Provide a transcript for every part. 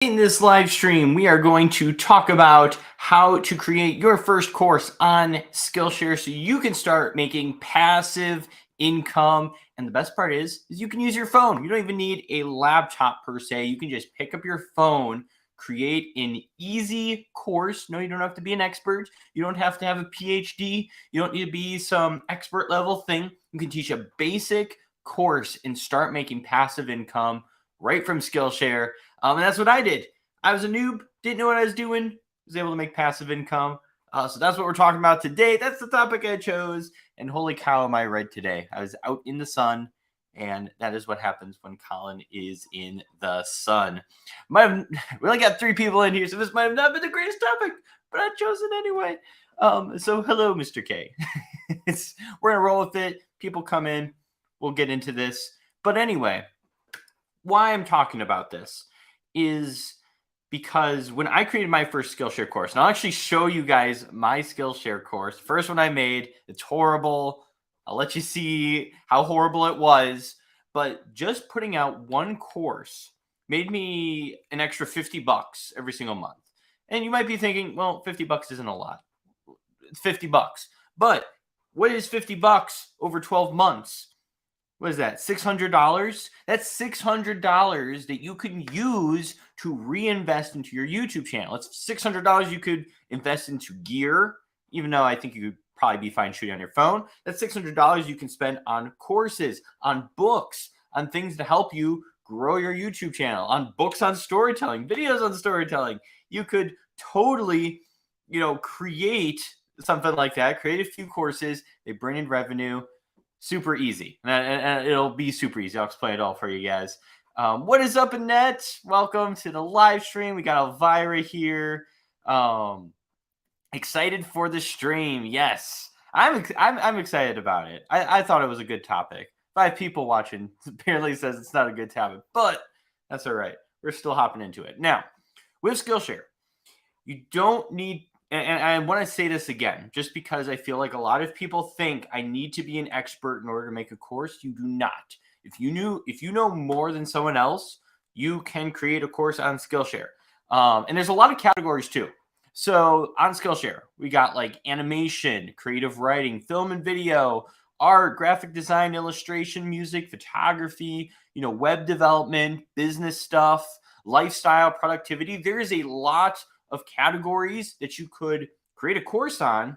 In this live stream, we are going to talk about how to create your first course on Skillshare so you can start making passive income. And the best part is you can use your phone. You don't even need a laptop per se. You can just pick up your phone, create an easy course. No, you don't have to be an expert. You don't have to have a PhD. You don't need to be some expert level thing. You can teach a basic course and start making passive income right from Skillshare. And that's what I did. I was a noob, didn't know what I was doing, was able to make passive income. So that's what we're talking about today. That's the topic I chose. And holy cow, am I right today. I was out in the sun, and that is what happens when Colin is in the sun. We only got 3 people in here, so this might have not been the greatest topic, but I chose it anyway. So hello, Mr. K. We're going to roll with it. People come in. We'll get into this. But anyway, why I'm talking about this is because when I created my first Skillshare course, and I'll actually show you guys my Skillshare course, first one I made, it's horrible. I'll let you see how horrible it was, but just putting out one course made me an extra $50 every single month. And you might be thinking, well, $50 isn't a lot. It's $50. But what is $50 over 12 months? What is that? $600? That's $600 that you can use to reinvest into your YouTube channel. It's $600 you could invest into gear, even though I think you could probably be fine shooting on your phone. That's $600 you can spend on courses, on books, on things to help you grow your YouTube channel, on books on storytelling, videos on storytelling. You could totally, create something like that, create a few courses, they bring in revenue. Super easy, and it'll be super easy. I'll explain it all for you guys. What is up, Annette? Welcome to the live stream. We got Elvira here. Excited for the stream. Yes, I'm excited about it. I thought it was a good topic. 5 people watching apparently says it's not a good topic, but that's all right. We're still hopping into it now. With Skillshare, you don't need. And I want to say this again, just because I feel like a lot of people think I need to be an expert in order to make a course. You do not. If you know more than someone else, you can create a course on Skillshare. And there's a lot of categories too. So on Skillshare, we got like animation, creative writing, film and video, art, graphic design, illustration, music, photography, web development, business stuff, lifestyle, productivity. There is a lot of categories that you could create a course on,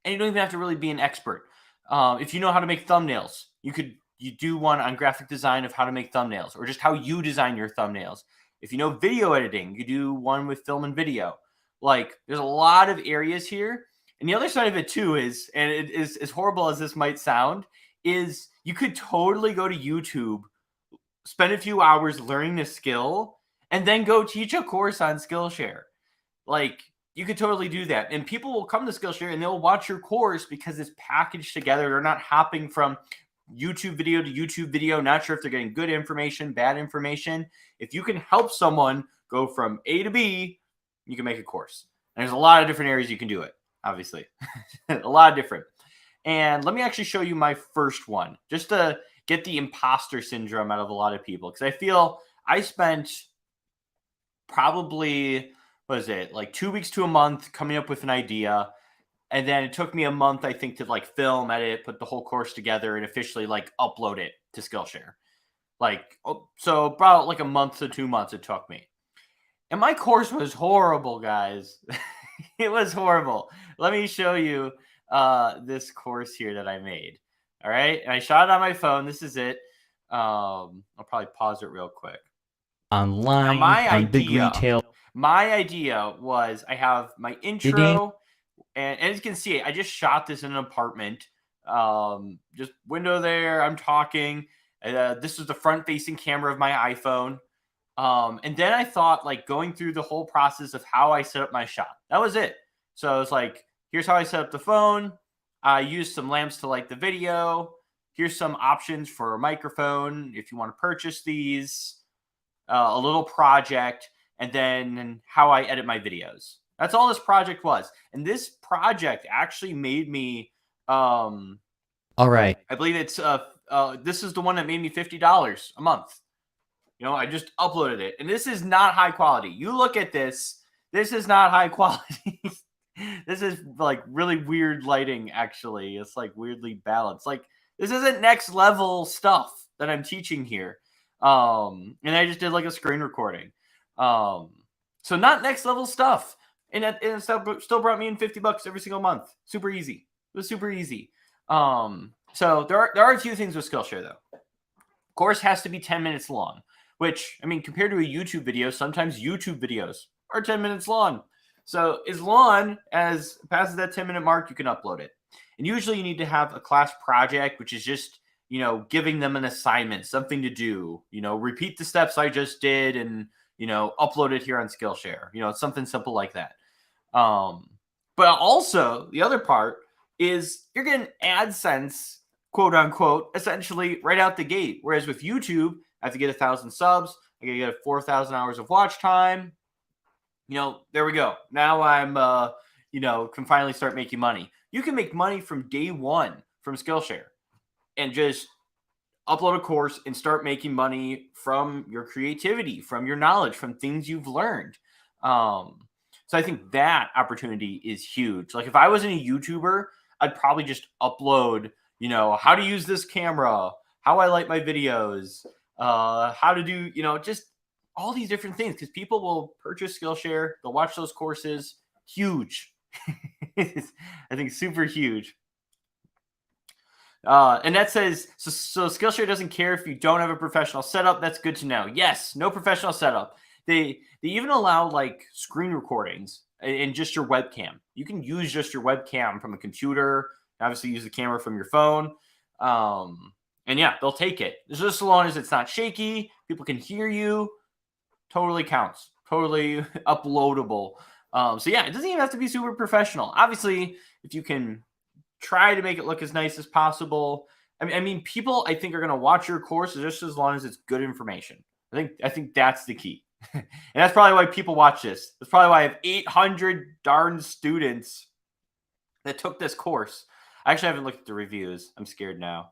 and you don't even have to really be an expert. If you know how to make thumbnails, you do one on graphic design of how to make thumbnails, or just how you design your thumbnails. If you know video editing, you do one with film and video. Like, there's a lot of areas here. And the other side of it too is, and it is as horrible as this might sound, is you could totally go to YouTube, spend a few hours learning the skill, and then go teach a course on Skillshare. Like, you could totally do that. And people will come to Skillshare and they'll watch your course because it's packaged together. They're not hopping from YouTube video to YouTube video, not sure if they're getting good information, bad information. If you can help someone go from A to B, you can make a course. And there's a lot of different areas you can do it, obviously. A lot of different. And let me actually show you my first one, just to get the imposter syndrome out of a lot of people. Because I feel I spent probably, like 2 weeks to a month coming up with an idea. And then it took me a month, I think, to like film, edit, put the whole course together, and officially like upload it to Skillshare. So about like a month to 2 months it took me. And my course was horrible, guys. It was horrible. Let me show you this course here that I made. All right. And I shot it on my phone. This is it. I'll probably pause it real quick. Online, now, big retail. My idea was I have my intro, and as you can see, I just shot this in an apartment. Just window there. I'm talking. This is the front-facing camera of my iPhone. And then I thought, like, going through the whole process of how I set up my shot. That was it. So I was like, here's how I set up the phone. I used some lamps to light the video. Here's some options for a microphone if you want to purchase these. A little project, and then how I edit my videos. That's all this project was. And this project actually made me, all right. I believe it's, this is the one that made me $50 a month. You know, I just uploaded it, and this is not high quality. You look at this. This is not high quality. This is like really weird lighting, actually. It's like weirdly balanced. Like, this isn't next level stuff that I'm teaching here. And I just did like a screen recording. So not next level stuff. And it still brought me in $50 every single month. Super easy. It was super easy. So there are a few things with Skillshare though. Course has to be 10 minutes long, which, I mean, compared to a YouTube video, sometimes YouTube videos are 10 minutes long. So as long as it passes that 10-minute mark, you can upload it. And usually you need to have a class project, which is just, you know, giving them an assignment, something to do, you know, repeat the steps I just did and, you know, upload it here on Skillshare. You know, it's something simple like that. But also the other part is you're getting AdSense, quote unquote, essentially right out the gate. Whereas with YouTube, I have to get 1,000 subs. I gotta get 4,000 hours of watch time. You know, there we go. Now I'm, you know, can finally start making money. You can make money from day one from Skillshare and just upload a course and start making money from your creativity, from your knowledge, from things you've learned. So I think that opportunity is huge. Like if I wasn't a YouTuber, I'd probably just upload, you know, how to use this camera, how I light my videos, how to do, you know, just all these different things, because people will purchase Skillshare, they'll watch those courses. Huge. I think super huge. And that says, so Skillshare doesn't care if you don't have a professional setup. That's good to know. Yes, no professional setup. They even allow like screen recordings and just your webcam. You can use just your webcam from a computer. Obviously, use the camera from your phone. And yeah, they'll take it. Just so long as it's not shaky, people can hear you. Totally counts. Totally uploadable. So yeah, it doesn't even have to be super professional. Obviously, if you can try to make it look as nice as possible. I mean, people I think are going to watch your course just as long as it's good information. I think that's the key. And that's probably why people watch this. That's probably why I have 800 darn students that took this course. I actually haven't looked at the reviews. I'm scared now.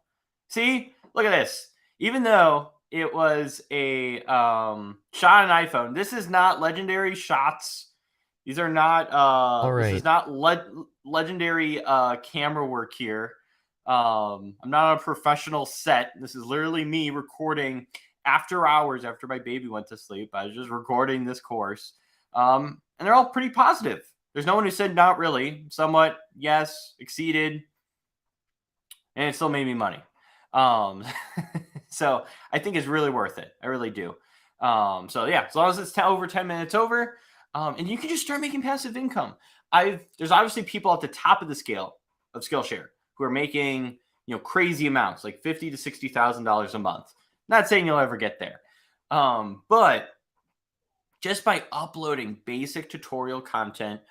See, look at this. Even though it was a shot on an iPhone, this is not legendary shots. These are not. This is not legendary camera work here. I'm not on a professional set. This is literally me recording after hours after my baby went to sleep. I was just recording this course, and they're all pretty positive. There's no one who said not really, somewhat, yes, exceeded, and it still made me money. So I think it's really worth it. I really do. So yeah, as long as it's over 10 minutes over, and you can just start making passive income. There's obviously people at the top of the scale of Skillshare who are making, you know, crazy amounts, like $50,000 to $60,000 a month. Not saying you'll ever get there, but just by uploading basic tutorial content,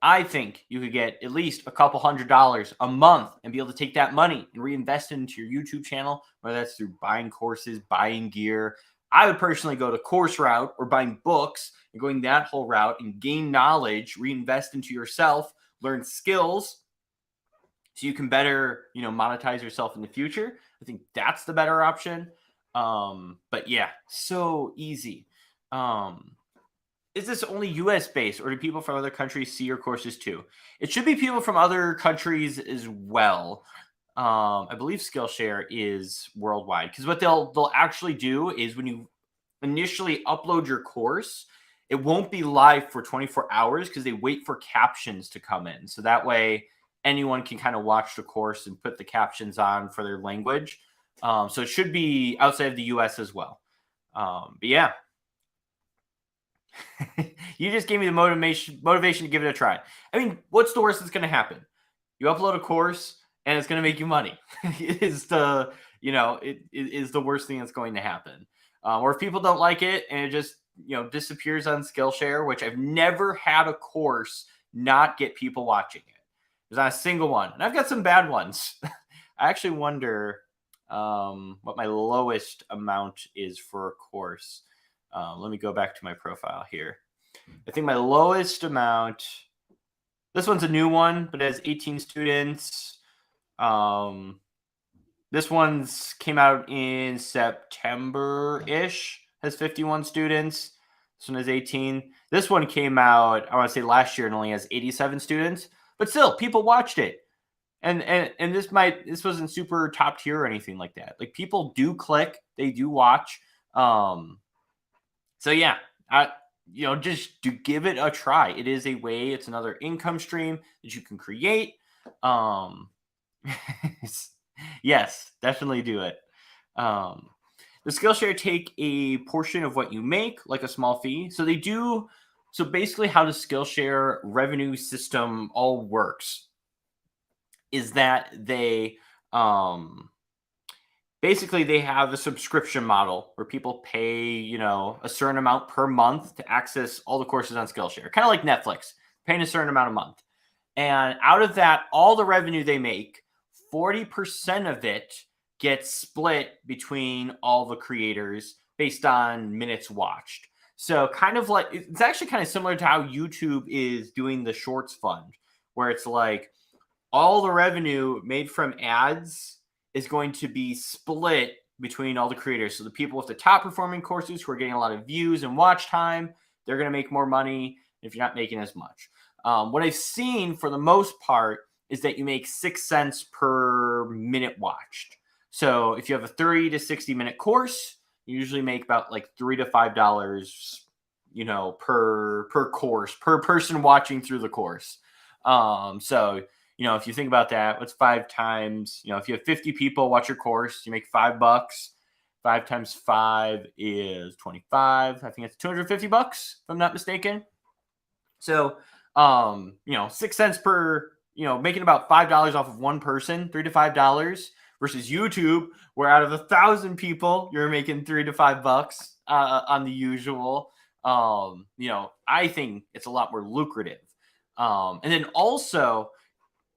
I think you could get at least a couple $100 a month and be able to take that money and reinvest it into your YouTube channel, whether that's through buying courses, buying gear. I would personally go the course route or buying books and going that whole route and gain knowledge, reinvest into yourself, learn skills so you can better, you know, monetize yourself in the future. I think that's the better option. But yeah, so easy. Is this only US based, or do people from other countries see your courses too? It should be people from other countries as well. I believe Skillshare is worldwide, because what they'll actually do is when you initially upload your course, it won't be live for 24 hours because they wait for captions to come in. So that way anyone can kind of watch the course and put the captions on for their language. So it should be outside of the US as well. But yeah. You just gave me the motivation to give it a try. I mean, what's the worst that's going to happen? You upload a course and it's going to make you money. It is the worst thing that's going to happen. Or if people don't like it and it just, you know, disappears on Skillshare, which I've never had a course not get people watching it. There's not a single one. And I've got some bad ones. I actually wonder what my lowest amount is for a course. Let me go back to my profile here. I think my lowest amount, this one's a new one, but it has 18 students. This one's came out in September-ish. has 51 students. This one has 18. This one came out, I want to say last year, and only has 87 students. But still, people watched it. And this wasn't super top tier or anything like that. Like, people do click, they do watch. So yeah, just to give it a try. It is a way. It's another income stream that you can create. Yes, definitely do it. The Skillshare take a portion of what you make, like a small fee. So they do. So basically, how the Skillshare revenue system all works is that they basically they have a subscription model where people pay, a certain amount per month to access all the courses on Skillshare, kind of like Netflix, paying a certain amount a month. And out of that, all the revenue they make, 40% of it gets split between all the creators based on minutes watched. So kind of like, it's actually kind of similar to how YouTube is doing the Shorts Fund, where it's like all the revenue made from ads is going to be split between all the creators. So the people with the top performing courses who are getting a lot of views and watch time, they're going to make more money if you're not making as much. What I've seen for the most part is that you make 6 cents per minute watched. So if you have a 30 to 60 minute course, you usually make about like $3 to $5, per course, per person watching through the course. So if you think about that, what's 5 times, if you have 50 people watch your course, you make $5. 5 times 5 is 25. I think it's $250, if I'm not mistaken. So, 6 cents per, making about $5 off of one person, $3 to $5, versus YouTube, where out of 1,000 people, you're making $3 to $5 on the usual. I think it's a lot more lucrative. And then also,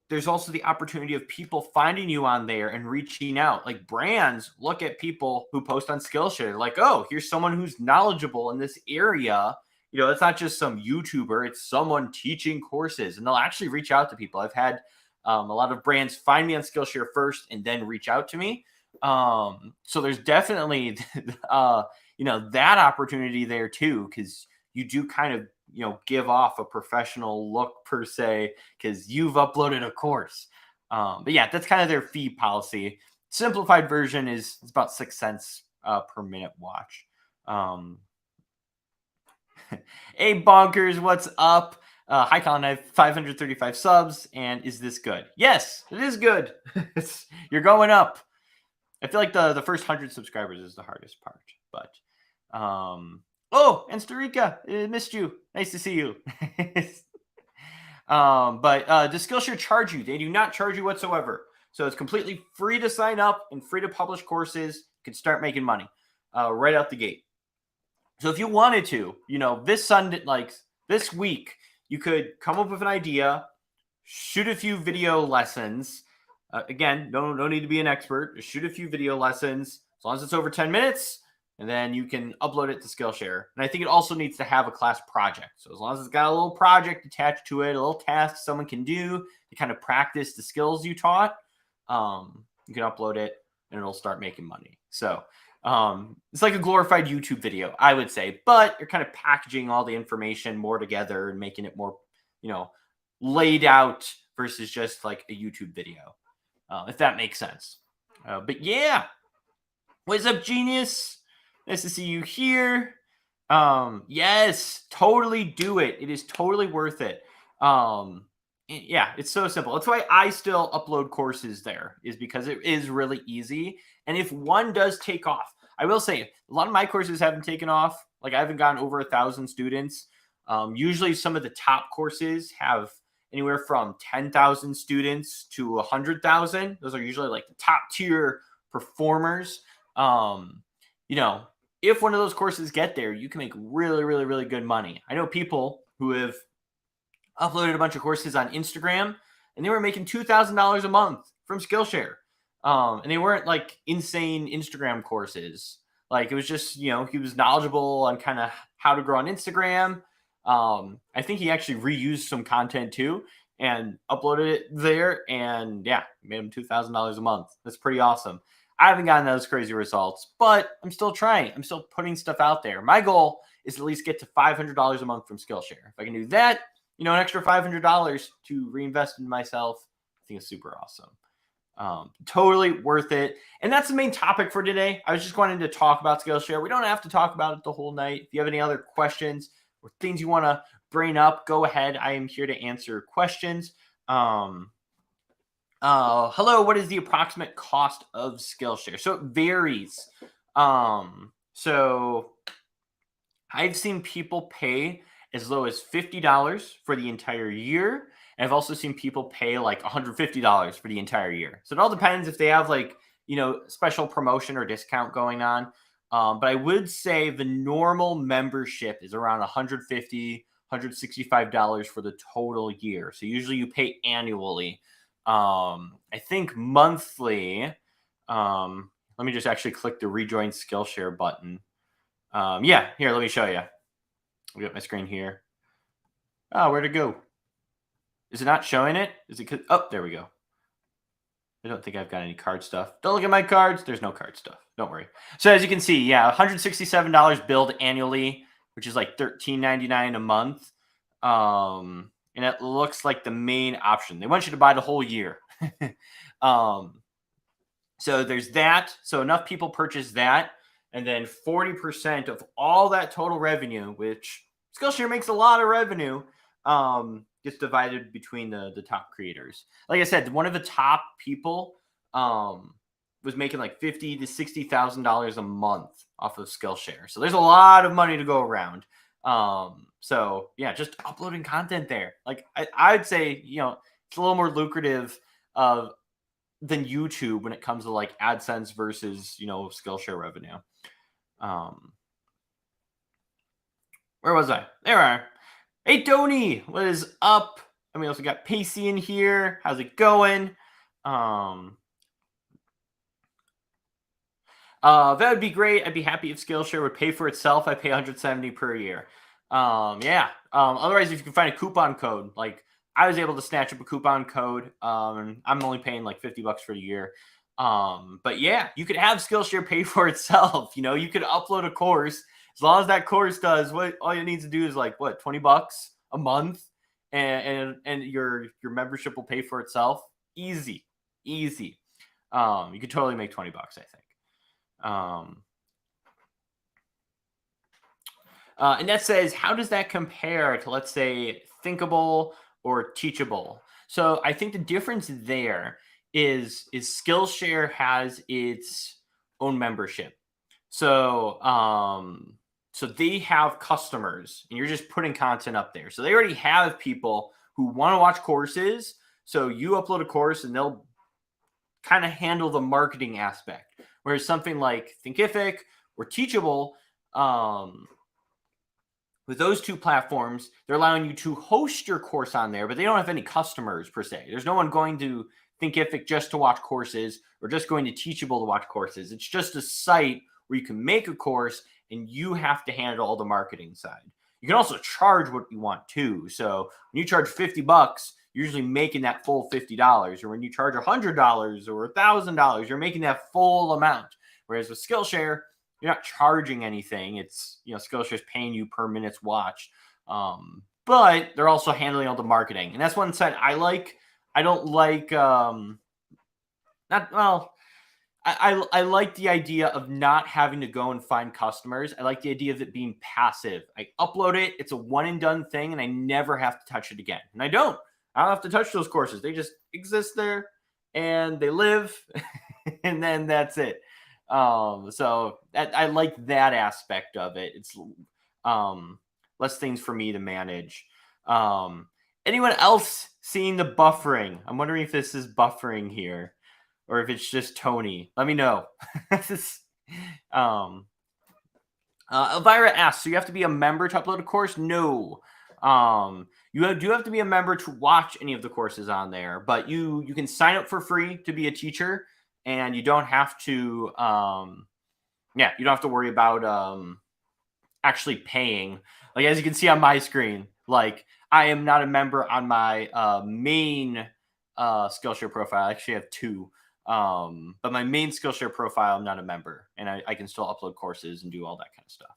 there's also the opportunity of people finding you on there and reaching out. Like, brands look at people who post on Skillshare, like, oh, here's someone who's knowledgeable in this area. It's not just some YouTuber, it's someone teaching courses, and they'll actually reach out to people. I've had a lot of brands find me on Skillshare first and then reach out to me. So there's definitely, that opportunity there too, because you do kind of, give off a professional look per se, because you've uploaded a course. But yeah, that's kind of their fee policy. Simplified version is it's about 6 cents per minute watch. Hey, Bonkers, what's up? Hi, Colin. I have 535 subs, and is this good? Yes, it is good. You're going up. I feel like the first 100 subscribers is the hardest part, but and Starika, I missed you. Nice to see you. But does Skillshare charge you? They do not charge you whatsoever. So it's completely free to sign up and free to publish courses. You can start making money right out the gate. So if you wanted to, this Sunday, like this week, you could come up with an idea, shoot a few video lessons. Again, no need to be an expert. Just shoot a few video lessons as long as it's over 10 minutes. And then you can upload it to Skillshare. And I think it also needs to have a class project. So as long as it's got a little project attached to it, a little task someone can do to kind of practice the skills you taught, you can upload it and it'll start making money. So it's like a glorified YouTube video, I would say, but you're kind of packaging all the information more together and making it more, laid out versus just like a YouTube video, if that makes sense. But yeah, what's up, genius? Nice to see you here. Yes, totally do it. It is totally worth it. Yeah, it's so simple. That's why I still upload courses there, is because it is really easy. And if one does take off, I will say a lot of my courses haven't taken off. Like, I haven't gotten over 1,000 students. Usually some of the top courses have anywhere from 10,000 students to 100,000. Those are usually like the top tier performers. If one of those courses get there, you can make really, really, really good money. I know people who have uploaded a bunch of courses on Instagram, and they were making $2,000 a month from Skillshare. And they weren't like insane Instagram courses. Like, it was just, he was knowledgeable on kind of how to grow on Instagram. I think he actually reused some content too and uploaded it there. And yeah, made him $2,000 a month. That's pretty awesome. I haven't gotten those crazy results, but I'm still trying. I'm still putting stuff out there. My goal is to at least get to $500 a month from Skillshare. If I can do that, an extra $500 to reinvest in myself, I think it's super awesome. Totally worth it. And that's the main topic for today. I was just wanting to talk about Skillshare. We don't have to talk about it the whole night. If you have any other questions or things you want to bring up, go ahead. I am here to answer questions. Hello, what is the approximate cost of Skillshare? So it varies. So I've seen people pay as low as $50 for the entire year. And I've also seen people pay like $150 for the entire year. So it all depends if they have like, special promotion or discount going on. But I would say the normal membership is around $150, $165 for the total year. So usually you pay annually. I think monthly. Let me just actually click the rejoin Skillshare button. Yeah, here, let me show you. I'll get my screen here. Oh, where'd it go? Is it not showing it? Is it? Oh, there we go. I don't think I've got any card stuff. Don't look at my cards. There's no card stuff. Don't worry. So as you can see, yeah, $167 billed annually, which is like $13.99 a month. And it looks like the main option. They want you to buy the whole year. So there's that. So enough people purchase that. And then 40% of all that total revenue, which Skillshare makes a lot of revenue, gets divided between the top creators. Like I said, one of the top people was making like $50,000 to $60,000 a month off of Skillshare. So there's a lot of money to go around. So yeah, just uploading content there. Like I'd say, it's a little more lucrative than YouTube when it comes to like AdSense versus, Skillshare revenue. Where was I? There we are. Hey, Tony, what is up? And we also got Pacey in here. How's it going? That would be great. I'd be happy if Skillshare would pay for itself. I pay $170 per year. Yeah. Otherwise, if you can find a coupon code, like I was able to snatch up a coupon code. I'm only paying like $50 for the year. But yeah, you could have Skillshare pay for itself. You could upload a course. As long as that course does what all you need to do is like what, $20 a month, and your membership will pay for itself. Easy. You could totally make $20, I think. And that says, how does that compare to, let's say, Thinkable or Teachable? So I think the difference there is Skillshare has its own membership. So so they have customers, and you're just putting content up there. So they already have people who want to watch courses. So you upload a course, and they'll kind of handle the marketing aspect. Whereas something like Thinkific or Teachable, with those two platforms, they're allowing you to host your course on there, but they don't have any customers per se. There's no one going to Thinkific just to watch courses or just going to Teachable to watch courses. It's just a site where you can make a course and you have to handle all the marketing side. You can also charge what you want too. So when you charge $50, you're usually making that full $50. Or when you charge $100 or $1,000, you're making that full amount. Whereas with Skillshare, you're not charging anything. It's, Skillshare's paying you per minute's watch. But they're also handling all the marketing. And that's one side I like. I don't like, I like the idea of not having to go and find customers. I like the idea of it being passive. I upload it. It's a one and done thing, and I never have to touch it again. And I don't have to touch those courses. They just exist there and they live and then that's it. So I like that aspect of it. It's less things for me to manage. Anyone else seeing the buffering? I'm wondering if this is buffering here or if it's just Tony. Let me know. Elvira asks, so you have to be a member to upload a course? No. You do have to be a member to watch any of the courses on there, but you can sign up for free to be a teacher, and you don't have to you don't have to worry about actually paying. Like as you can see on my screen, like I am not a member on my main Skillshare profile. I actually have two. But my main Skillshare profile, I'm not a member, and I can still upload courses and do all that kind of stuff.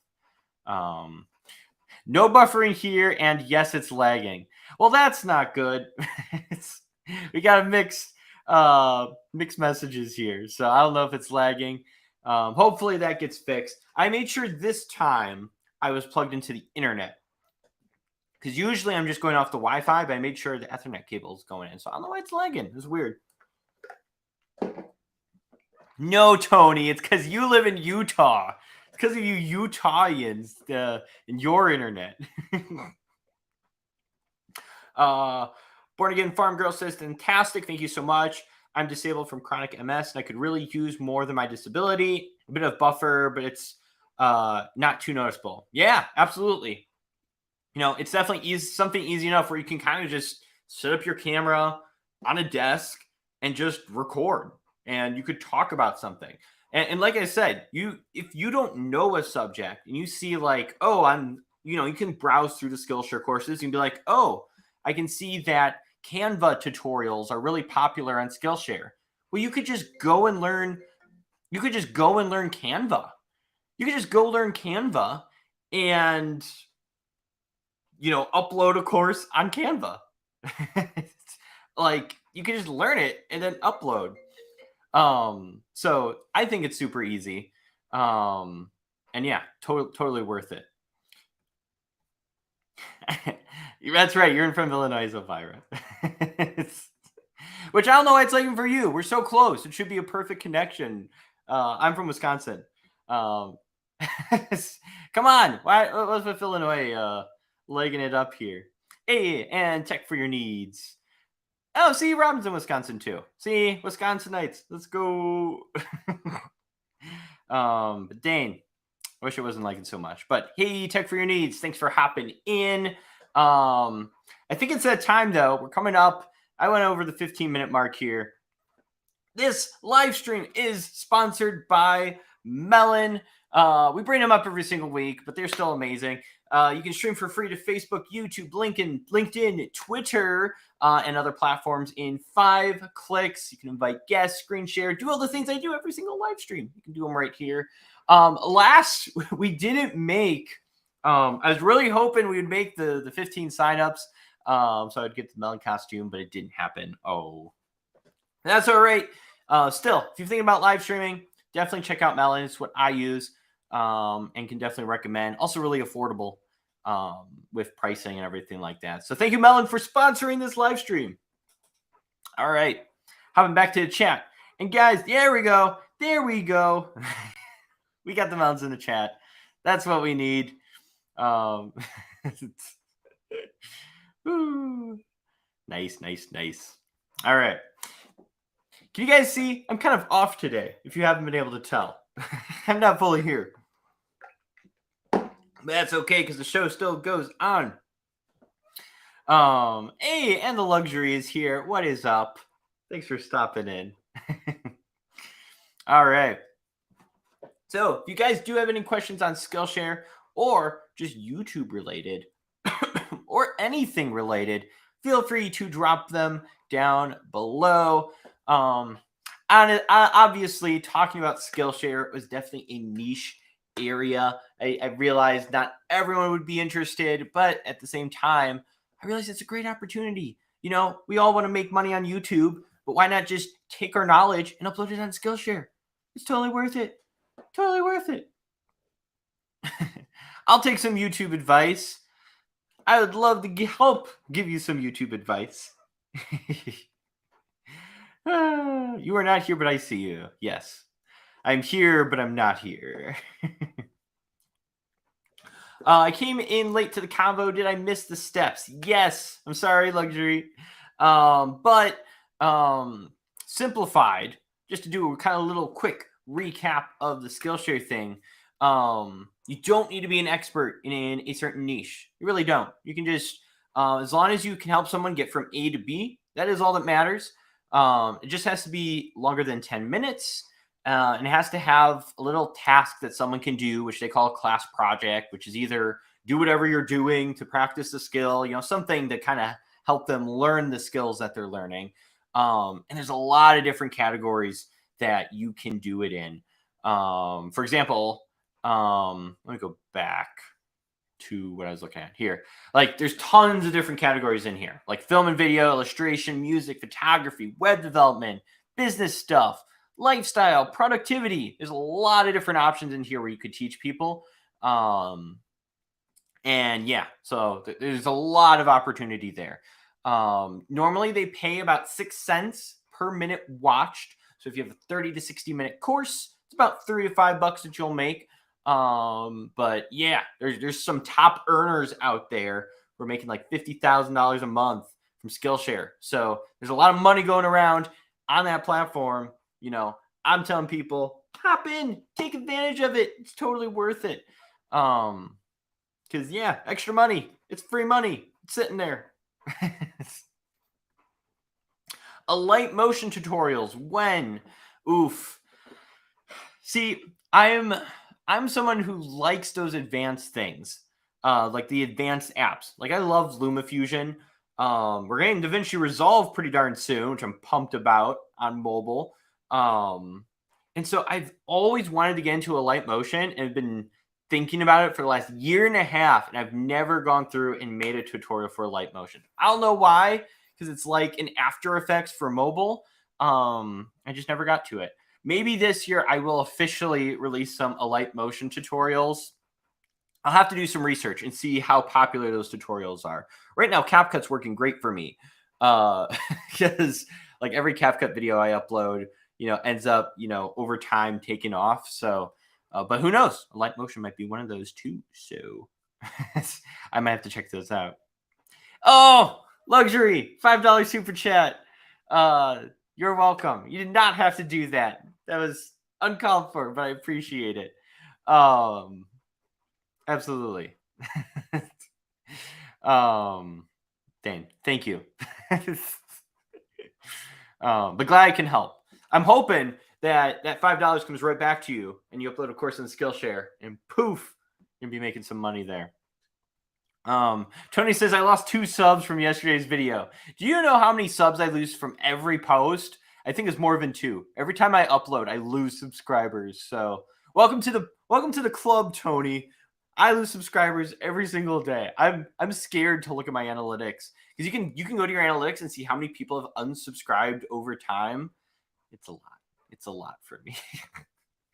No buffering here, and yes, it's lagging. Well, that's not good. We got mixed messages here, so I don't know if it's lagging. Hopefully that gets fixed. I made sure this time I was plugged into the internet, because usually I'm just going off the Wi-Fi, but I made sure the Ethernet cable is going in, so I don't know why it's lagging. It's weird. No, Tony, it's because you live in Utah. It's because of you Utahians and your internet. Born Again Farm Girl says, fantastic. Thank you so much. I'm disabled from chronic MS, and I could really use more than my disability. A bit of buffer, but it's not too noticeable. Yeah, absolutely. You know, it's definitely something easy enough where you can kind of just set up your camera on a desk and just record. And you could talk about something. And like I said, if you don't know a subject and you see like, oh, you can browse through the Skillshare courses and be like, oh, I can see that Canva tutorials are really popular on Skillshare. Well, you could just go and learn. You could just go and learn Canva. You could just go learn Canva and, upload a course on Canva. Like, you can just learn it and then upload. So I think it's super easy. And yeah, totally worth it. That's right. You're in from Illinois, Elvira. Which I don't know why it's like for you. We're so close. It should be a perfect connection. I'm from Wisconsin. Come on. What's with Illinois legging it up here? Hey, and tech for your needs. Oh, see, Robin's in Wisconsin too. See, Wisconsinites. Let's go. But Dane, I wish it wasn't like it so much. But hey, tech for your needs. Thanks for hopping in. I think it's that time though. We're coming up. I went over the 15-minute mark here. This live stream is sponsored by Melon. We bring them up every single week, but they're still amazing. You can stream for free to Facebook, YouTube, LinkedIn, Twitter, and other platforms in 5 clicks. You can invite guests, screen share, do all the things I do every single live stream. You can do them right here. Last, we didn't make, I was really hoping we would make the 15 signups, so I'd get the Melon costume, but it didn't happen. Oh, that's all right. Still, if you're thinking about live streaming, definitely check out Melon. It's what I use. And can definitely recommend. Also really affordable with pricing and everything like that. So thank you, Melon, for sponsoring this live stream. All right. Hopping back to the chat. And guys, there we go. There we go. We got the Melons in the chat. That's what we need. Nice. All right. Can you guys see? I'm kind of off today, if you haven't been able to tell. I'm not fully here. But that's okay, because the show still goes on. Hey, and the luxury is here. What is up? Thanks for stopping in. All right. So if you guys do have any questions on Skillshare or just YouTube related or anything related, feel free to drop them down below. Obviously, talking about Skillshare was definitely a niche area. I realized not everyone would be interested, but at the same time, I realized it's a great opportunity. We all want to make money on YouTube, but why not just take our knowledge and upload it on Skillshare? It's totally worth it. Totally worth it. I'll take some YouTube advice. I would love to help give you some YouTube advice. You are not here, but I see you. Yes. I'm here, but I'm not here. I came in late to the convo. Did I miss the steps? Yes. I'm sorry, luxury. But simplified, just to do a kind of little quick recap of the Skillshare thing. You don't need to be an expert in a certain niche. You really don't. You can just, as long as you can help someone get from A to B, that is all that matters. It just has to be longer than 10 minutes. And it has to have a little task that someone can do, which they call a class project, which is either do whatever you're doing to practice the skill, something to kind of help them learn the skills that they're learning. And there's a lot of different categories that you can do it in. For example, let me go back to what I was looking at here. Like there's tons of different categories in here, like film and video, illustration, music, photography, web development, business stuff, lifestyle, productivity. There's a lot of different options in here where you could teach people. And yeah, so there's a lot of opportunity there. Normally they pay about 6 cents per minute watched. So if you have a 30 to 60 minute course, it's about $3 to $5 that you'll make. But yeah, there's some top earners out there who are making like $50,000 a month from Skillshare. So there's a lot of money going around on that platform. You know, I'm telling people, hop in, take advantage of it. It's totally worth it. Because yeah, extra money. It's free money. It's sitting there. A light motion tutorials. When? Oof. See, I'm someone who likes those advanced things, like the advanced apps. Like I love LumaFusion. We're getting DaVinci Resolve pretty darn soon, which I'm pumped about on mobile. And so I've always wanted to get into a light motion and have been thinking about it for the last year and a half, and I've never gone through and made a tutorial for a light motion. I don't know why, because it's like an After Effects for mobile. I just never got to it. Maybe this year I will officially release some Alight Motion tutorials. I'll have to do some research and see how popular those tutorials are. Right now, CapCut's working great for me because like every CapCut video I upload, ends up, over time taking off. So, but who knows? Alight Motion might be one of those too. So I might have to check those out. Oh, Luxury, $5 super chat. You're welcome. You did not have to do that. That was uncalled for, but I appreciate it. Absolutely. Dan, thank you. But glad I can help. I'm hoping that $5 comes right back to you and you upload a course on Skillshare and poof, you'll be making some money there. Tony says, I lost 2 subs from yesterday's video. Do you know how many subs I lose from every post? I think it's more than 2. Every time I upload, I lose subscribers. So welcome to the club, Tony. I lose subscribers every single day. I'm scared to look at my analytics because you can go to your analytics and see how many people have unsubscribed over time. It's a lot. It's a lot for me.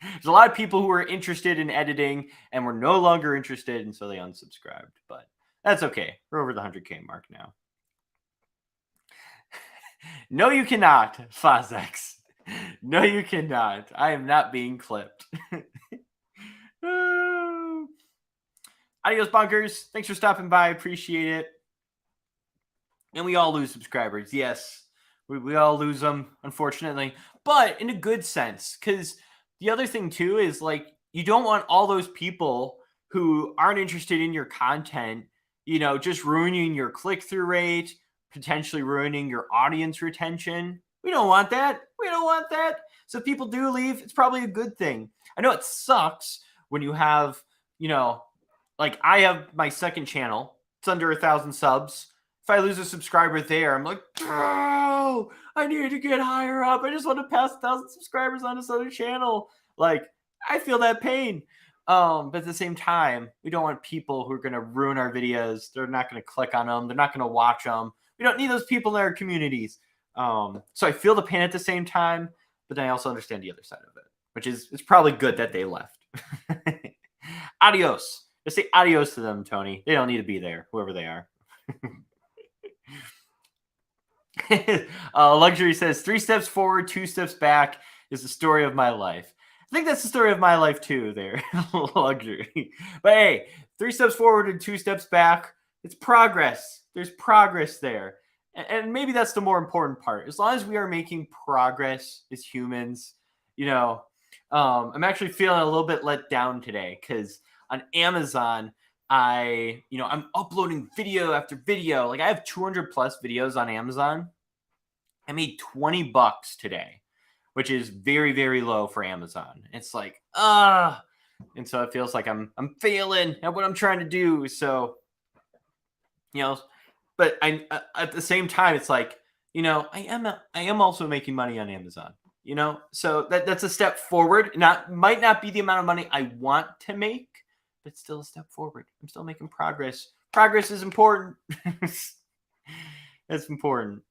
There's a lot of people who are interested in editing and were no longer interested, and so they unsubscribed. But that's okay. We're over the 100K mark now. No, you cannot, Fazex. No, you cannot. I am not being clipped. Adios, bunkers. Thanks for stopping by. Appreciate it. And we all lose subscribers. Yes, we all lose them, unfortunately. But in a good sense, because the other thing, too, is like you don't want all those people who aren't interested in your content, just ruining your click-through rate, potentially ruining your audience retention. We don't want that. We don't want that. So if people do leave, it's probably a good thing. I know it sucks when you have, like I have my second channel. It's under 1,000 subs. If I lose a subscriber there, I'm like, bro, I need to get higher up. I just want to pass 1,000 subscribers on this other channel. Like, I feel that pain. But at the same time, we don't want people who are going to ruin our videos. They're not going to click on them. They're not going to watch them. We don't need those people in our communities. So I feel the pain at the same time, but then I also understand the other side of it, which is it's probably good that they left. Adios. Just say adios to them, Tony. They don't need to be there, whoever they are. Luxury says 3 steps forward, 2 steps back is the story of my life. I think that's the story of my life too there. Luxury. But hey, 3 steps forward and 2 steps back. It's progress. There's progress there. And maybe that's the more important part. As long as we are making progress as humans, I'm actually feeling a little bit let down today because on Amazon, I'm uploading video after video. Like I have 200 plus videos on Amazon. I made $20 today, which is very, very low for Amazon. It's like, and so it feels like I'm failing at what I'm trying to do. So, but I at the same time, it's like, you know, I am also making money on Amazon, you know, so that's a step forward. Might not be the amount of money I want to make, but still a step forward. I'm still making progress. Progress is important. That's important.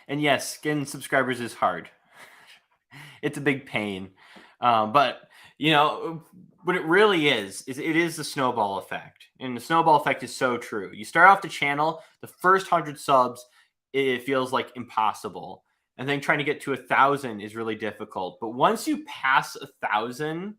And yes, getting subscribers is hard. It's a big pain. But, you know, what it really is it is the snowball effect. And the snowball effect is so true. You start off the channel, the first 100 subs, it feels like impossible. And then trying to get to 1,000 is really difficult. But once you pass 1,000,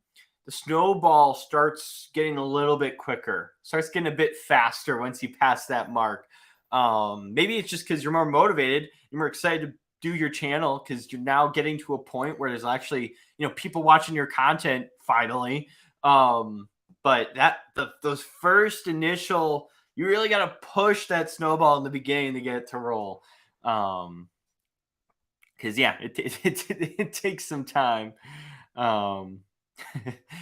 the snowball starts getting a little bit quicker, starts getting a bit faster once you pass that mark. Maybe it's just because you're more motivated, you're more excited to do your channel because you're now getting to a point where there's actually, you know, people watching your content finally. But those first initial, you really got to push that snowball in the beginning to get it to roll. Because yeah, it takes some time.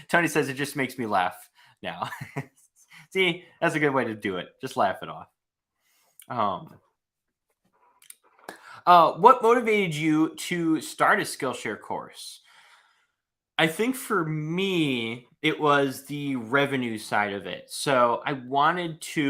Tony says it just makes me laugh now. See, that's a good way to do it. Just laugh it off. What motivated you to start a Skillshare course? I think for me, it was the revenue side of it. So I wanted to,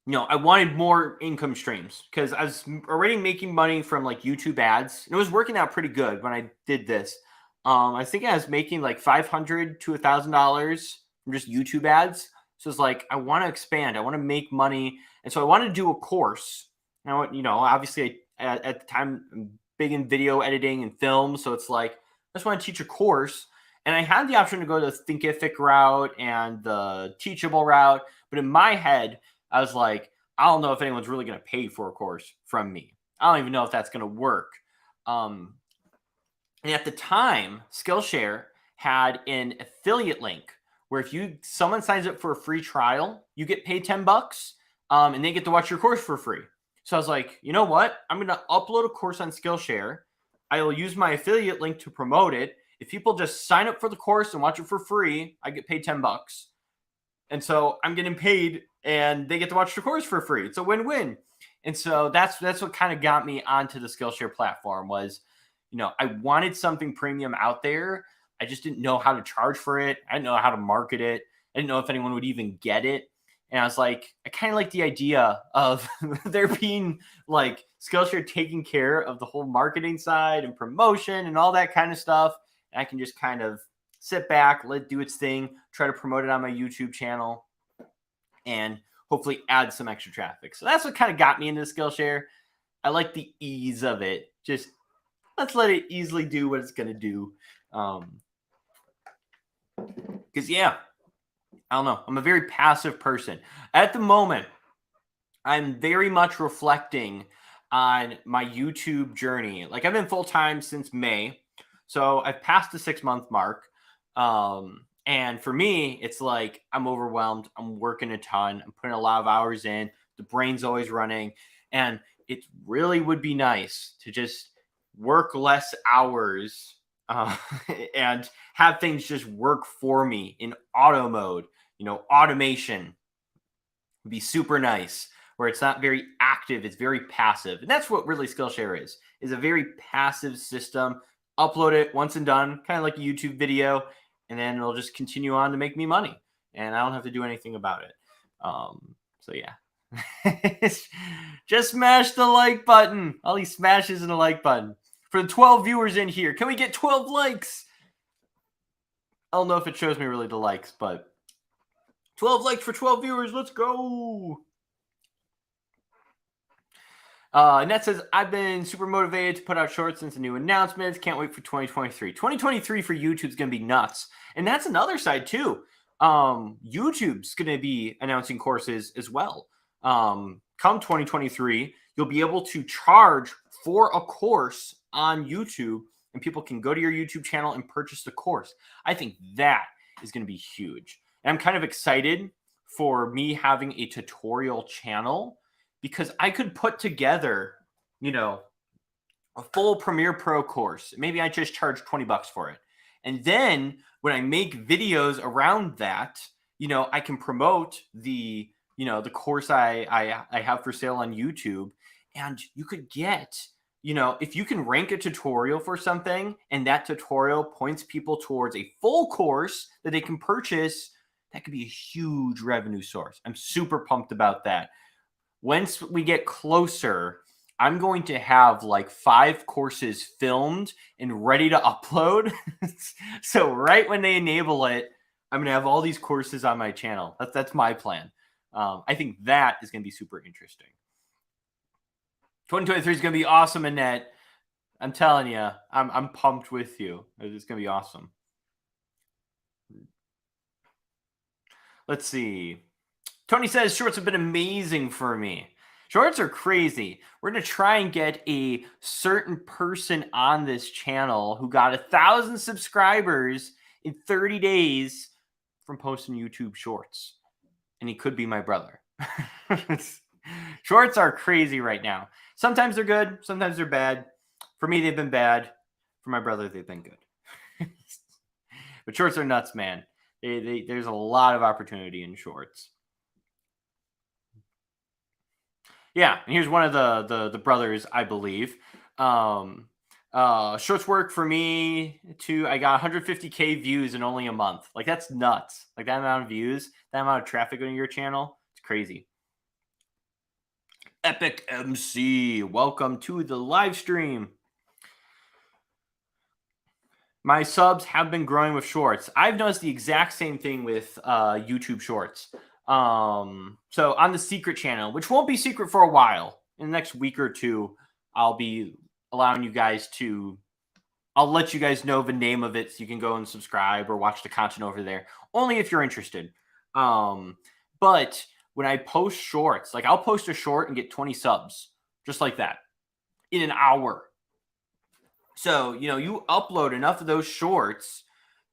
you know, I wanted more income streams because I was already making money from like YouTube ads. And it was working out pretty good when I did this. I think I was making like $500 to $1,000 from just YouTube ads. So it's like, I want to expand. I want to make money. And so I wanted to do a course. Now, you know, obviously at the time, I'm big in video editing and film. So it's like, I just want to teach a course. And I had the option to go the Thinkific route and the Teachable route. But in my head, I was like, I don't know if anyone's really going to pay for a course from me. I don't even know if that's going to work. And at the time, Skillshare had an affiliate link where if someone signs up for a free trial, you get paid $10, and they get to watch your course for free. So I was like, you know what? I'm going to upload a course on Skillshare. I will use my affiliate link to promote it. If people just sign up for the course and watch it for free, I get paid $10. And so I'm getting paid and they get to watch the course for free. It's a win-win. And so that's what kind of got me onto the Skillshare platform was, you know, I wanted something premium out there. I just didn't know how to charge for it. I didn't know how to market it. I didn't know if anyone would even get it. And I was like, I kind of like the idea of there being like Skillshare taking care of the whole marketing side and promotion and all that kind of stuff. And I can just kind of sit back, let it do its thing, try to promote it on my YouTube channel, and hopefully add some extra traffic. So that's what kind of got me into Skillshare. I like the ease of it. Just let's let it easily do what it's going to do. Because, yeah, I don't know. I'm a very passive person. At the moment, I'm very much reflecting on my YouTube journey. Like, I've been full-time since May. So I've passed the 6-month mark. And for me, it's like I'm overwhelmed. I'm working a ton. I'm putting a lot of hours in. The brain's always running. And it really would be nice to just work less hours and have things just work for me in auto mode. You know, automation would be super nice where it's not very active. It's very passive. And that's what really Skillshare is a very passive system. Upload it once and done, kind of like a YouTube video, and then it'll just continue on to make me money. And I don't have to do anything about it. So yeah, just smash the like button. All these smashes and the like button. For the 12 viewers in here, can we get 12 likes? I don't know if it shows me really the likes, but 12 likes for 12 viewers. Let's go. Annette says, I've been super motivated to put out shorts since the new announcements. Can't wait for 2023. 2023 for YouTube is going to be nuts. And that's another side too. YouTube's going to be announcing courses as well. Come 2023, you'll be able to charge for a course on YouTube and people can go to your YouTube channel and purchase the course. I think that is going to be huge. And I'm kind of excited for me having a tutorial channel because I could put together, you know, a full Premiere Pro course. Maybe I just charge $20 for it. And then when I make videos around that, you know, I can promote the the course I have for sale on YouTube, and you could get, if you can rank a tutorial for something and that tutorial points people towards a full course that they can purchase, that could be a huge revenue source. I'm super pumped about that. Once we get closer, I'm going to have like 5 courses filmed and ready to upload. So right when they enable it, I'm going to have all these courses on my channel. That's my plan. I think that is going to be super interesting. 2023 is going to be awesome, Annette. I'm telling you, I'm pumped with you. It's going to be awesome. Let's see. Tony says shorts have been amazing for me. Shorts are crazy. We're going to try and get a certain person on this channel who got 1,000 subscribers in 30 days from posting YouTube shorts. And he could be my brother. Shorts are crazy right now. Sometimes they're good. Sometimes they're bad. For me, they've been bad. For my brother, they've been good. But shorts are nuts, man. There's a lot of opportunity in shorts. Yeah, and here's one of the brothers, I believe. Shorts work for me too. I got 150K views in only a month. Like, that's nuts. Like, that amount of views, that amount of traffic on your channel, it's crazy. Epic MC, welcome to the live stream. My subs have been growing with shorts. I've noticed the exact same thing with YouTube shorts. So on the secret channel, which won't be secret for a while, in the next week or two, I'll be allowing you guys to, I'll let you guys know the name of it so you can go and subscribe or watch the content over there, only if you're interested. But when I post shorts, like, I'll post a short and get 20 subs, just like that, in an hour. So, you upload enough of those shorts,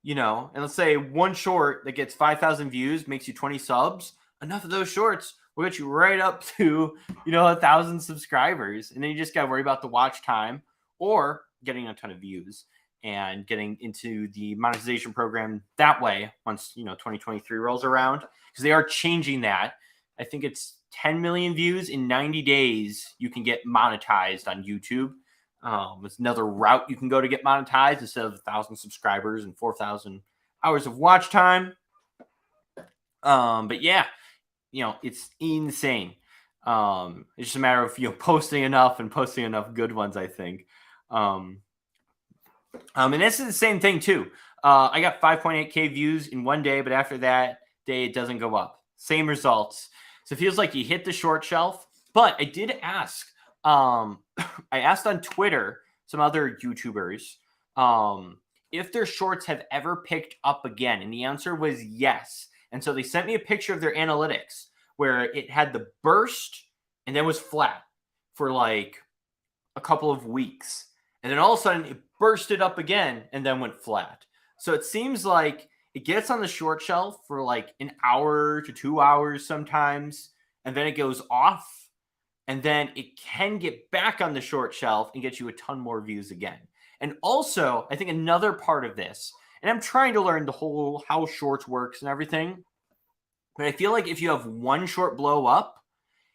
and let's say one short that gets 5,000 views makes you 20 subs. Enough of those shorts will get you right up to, 1,000 subscribers. And then you just got to worry about the watch time or getting a ton of views and getting into the monetization program that way once, 2023 rolls around. Because they are changing that. I think it's 10 million views in 90 days. You can get monetized on YouTube. It's another route you can go to get monetized instead of 1,000 subscribers and 4,000 hours of watch time. But yeah, it's insane. It's just a matter of, posting enough and posting enough good ones, I think. And this is the same thing too. I got 5.8K views in one day, but after that day, it doesn't go up. Same results. So it feels like you hit the short shelf. But I did ask, I asked on Twitter some other YouTubers if their shorts have ever picked up again. And the answer was yes. And so they sent me a picture of their analytics where it had the burst and then was flat for like a couple of weeks. And then all of a sudden it bursted up again and then went flat. So it seems like it gets on the short shelf for like an hour to 2 hours sometimes. And then it goes off. And then it can get back on the short shelf and get you a ton more views again. And also, I think another part of this, and I'm trying to learn the whole how shorts works and everything, but I feel like if you have one short blow up,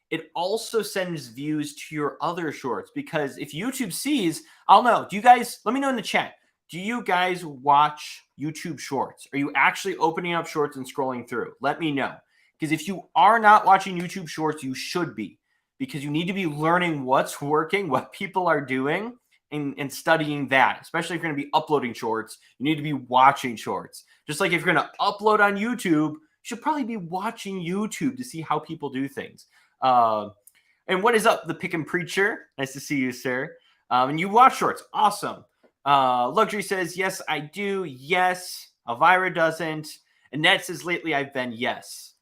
it also sends views to your other shorts. Because if YouTube sees, I'll know. Do you guys, let me know in the chat, do you guys watch YouTube shorts? Are you actually opening up shorts and scrolling through? Let me know. Because if you are not watching YouTube shorts, you should be. Because you need to be learning what's working, what people are doing, and studying that. Especially if you're going to be uploading shorts, you need to be watching shorts. Just like if you're going to upload on YouTube, you should probably be watching YouTube to see how people do things. And what is up, the Pick and Preacher? Nice to see you, sir. And you watch shorts. Awesome. Luxury says, yes, I do. Yes. Elvira doesn't. Annette says, lately I've been yes.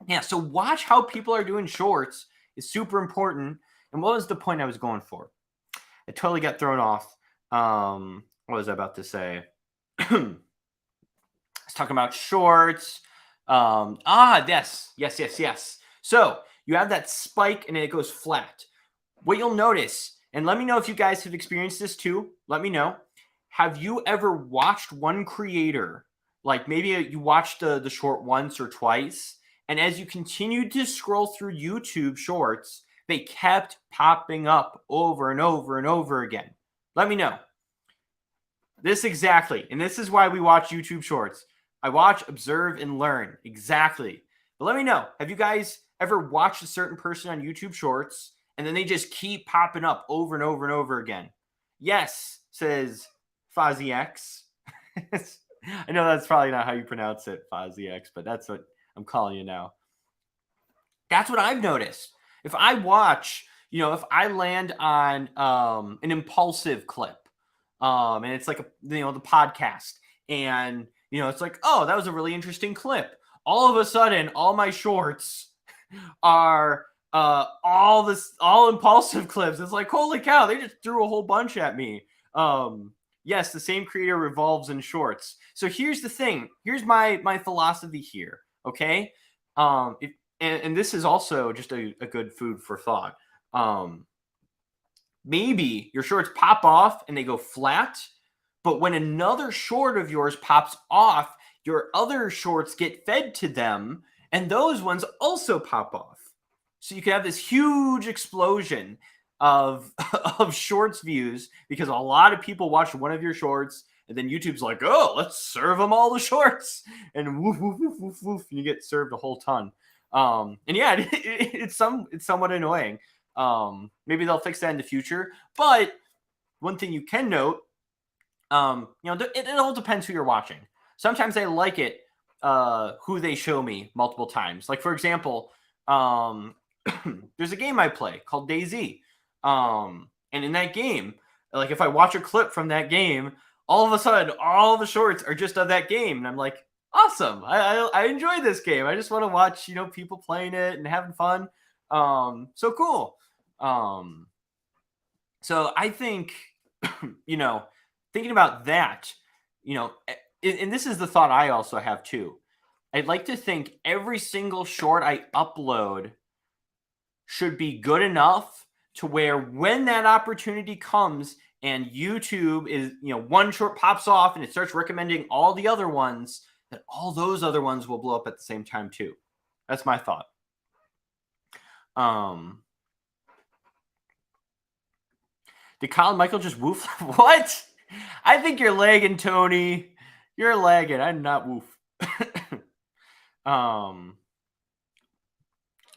Yeah, so watch how people are doing shorts. Is super important. And what was the point I was going for? I totally got thrown off. What was I about to say? I was talking about shorts. Yes. So you have that spike and then it goes flat. What you'll notice, and let me know if you guys have experienced this too. Let me know. Have you ever watched one creator, like maybe you watched the short once or twice, And as you continued to scroll through YouTube Shorts, they kept popping up over and over and over again. Let me know. This exactly. And this is why we watch YouTube Shorts. I watch, observe, and learn. Exactly. But let me know. Have you guys ever watched a certain person on YouTube Shorts and then they just keep popping up over and over and over again? Yes, says FozzyX. I know that's probably not how you pronounce it, FozzyX, but that's what I'm calling you now. That's what I've noticed. If I watch, if I land on an impulsive clip, and it's like the podcast, and it's like, oh, that was a really interesting clip. All of a sudden, all my shorts are all impulsive clips. It's like, holy cow, they just threw a whole bunch at me. Yes, the same creator revolves in shorts. So here's the thing. Here's my philosophy here. Okay. And this is also just a good food for thought. Maybe your shorts pop off and they go flat, but when another short of yours pops off, your other shorts get fed to them, and those ones also pop off. So you can have this huge explosion of shorts views because a lot of people watch one of your shorts, and then YouTube's like, oh, let's serve them all the shorts, and woof, woof, woof, woof, woof, and you get served a whole ton. And yeah, it's somewhat annoying. Maybe they'll fix that in the future. But one thing you can note, it all depends who you're watching. Sometimes I like it who they show me multiple times. Like, for example, there's a game I play called DayZ. And in that game, like if I watch a clip from that game, all of a sudden, all the shorts are just of that game. And I'm like, awesome. I enjoy this game. I just want to watch, people playing it and having fun. So cool. So I think, thinking about that, and this is the thought I also have too. I'd like to think every single short I upload should be good enough to where when that opportunity comes and YouTube is, one short pops off and it starts recommending all the other ones, that all those other ones will blow up at the same time too. That's my thought. Did Colin Michael just woof? What? I think you're lagging, Tony. You're lagging. I'm not woof.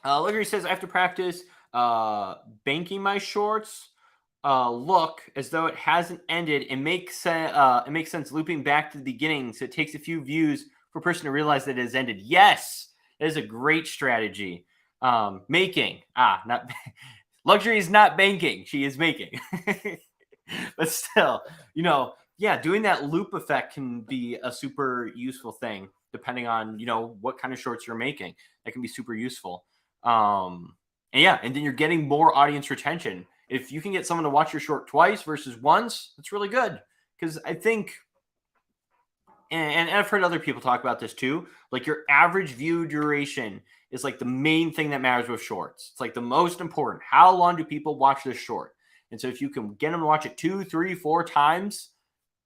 Luxury says, after practice, banking my shorts look as though it hasn't ended. It makes sense looping back to the beginning, so it takes a few views for a person to realize that it has ended. Yes, it is a great strategy. Making. Not Luxury is not banking. She is making. But still, doing that loop effect can be a super useful thing, depending on, what kind of shorts you're making. That can be super useful. And then you're getting more audience retention. If you can get someone to watch your short twice versus once, that's really good. Because I think, and I've heard other people talk about this too, like your average view duration is like the main thing that matters with shorts. It's like the most important. How long do people watch this short? And so if you can get them to watch it 2, 3, 4 times,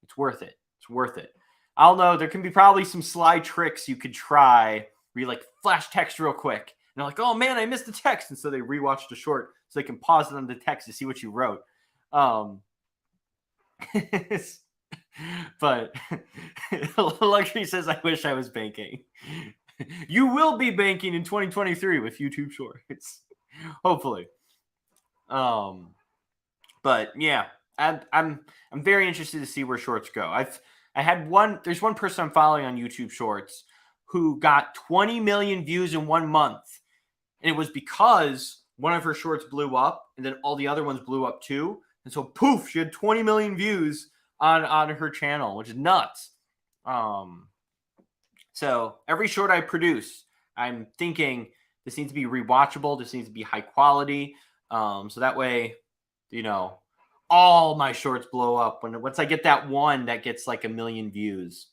it's worth it. It's worth it. I don't know. There can be probably some sly tricks you could try where you like flash text real quick. And they're like, oh man, I missed the text. And so they rewatch the short so they can pause it on the text to see what you wrote. But Luxury says, I wish I was banking. You will be banking in 2023 with YouTube Shorts, hopefully. But yeah, I'm very interested to see where shorts go. There's one person I'm following on YouTube Shorts who got 20 million views in 1 month, and it was because one of her shorts blew up, and then all the other ones blew up too, and so poof, she had 20 million views on her channel, which is nuts. So every short I produce, I'm thinking this needs to be rewatchable. This needs to be high quality. So that way, all my shorts blow up once I get that one that gets like 1 million views.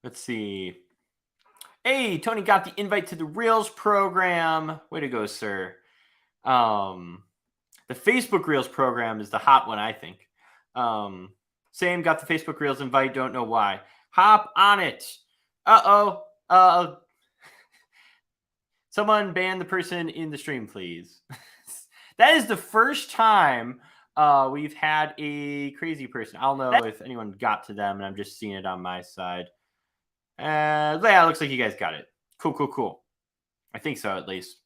Let's see. Hey, Tony got the invite to the Reels program. Way to go, sir. The Facebook Reels program is the hot one, I think. Same, got the Facebook Reels invite. Don't know why. Hop on it. Someone ban the person in the stream, please. That is the first time we've had a crazy person. I don't know if anyone got to them, and I'm just seeing it on my side. Yeah, it looks like you guys got it. Cool. I think so, at least.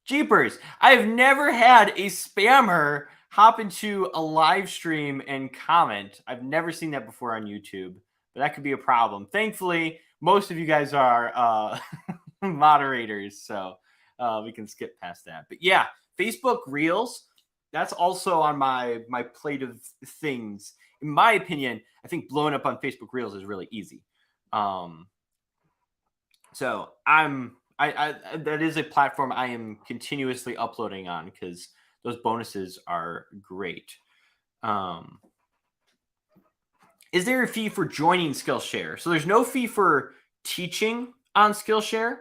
Jeepers. I've never had a spammer hop into a live stream and comment. I've never seen that before on YouTube, but that could be a problem. Thankfully, most of you guys are moderators, so we can skip past that. But yeah, Facebook Reels, that's also on my plate of things. In my opinion, I think blowing up on Facebook Reels is really easy. So that is a platform I am continuously uploading on because those bonuses are great. Is there a fee for joining Skillshare? So there's no fee for teaching on Skillshare.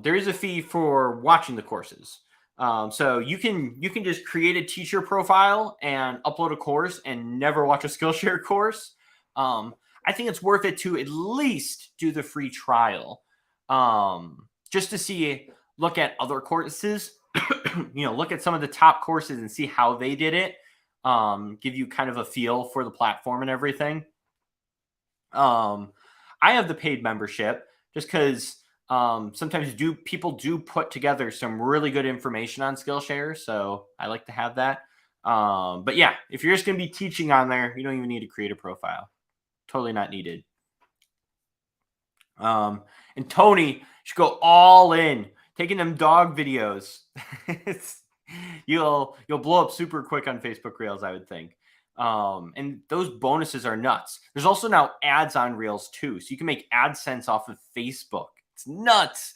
There is a fee for watching the courses. So you can just create a teacher profile and upload a course and never watch a Skillshare course. I think it's worth it to at least do the free trial, just to look at other courses, look at some of the top courses and see how they did it. Give you kind of a feel for the platform and everything. I have the paid membership just because sometimes people do put together some really good information on Skillshare, so I like to have that. But yeah, if you're just going to be teaching on there, you don't even need to create a profile. Totally not needed. And Tony should go all in, taking them dog videos. You'll blow up super quick on Facebook Reels, I would think. And those bonuses are nuts. There's also now ads on Reels too, so you can make AdSense off of Facebook. It's nuts.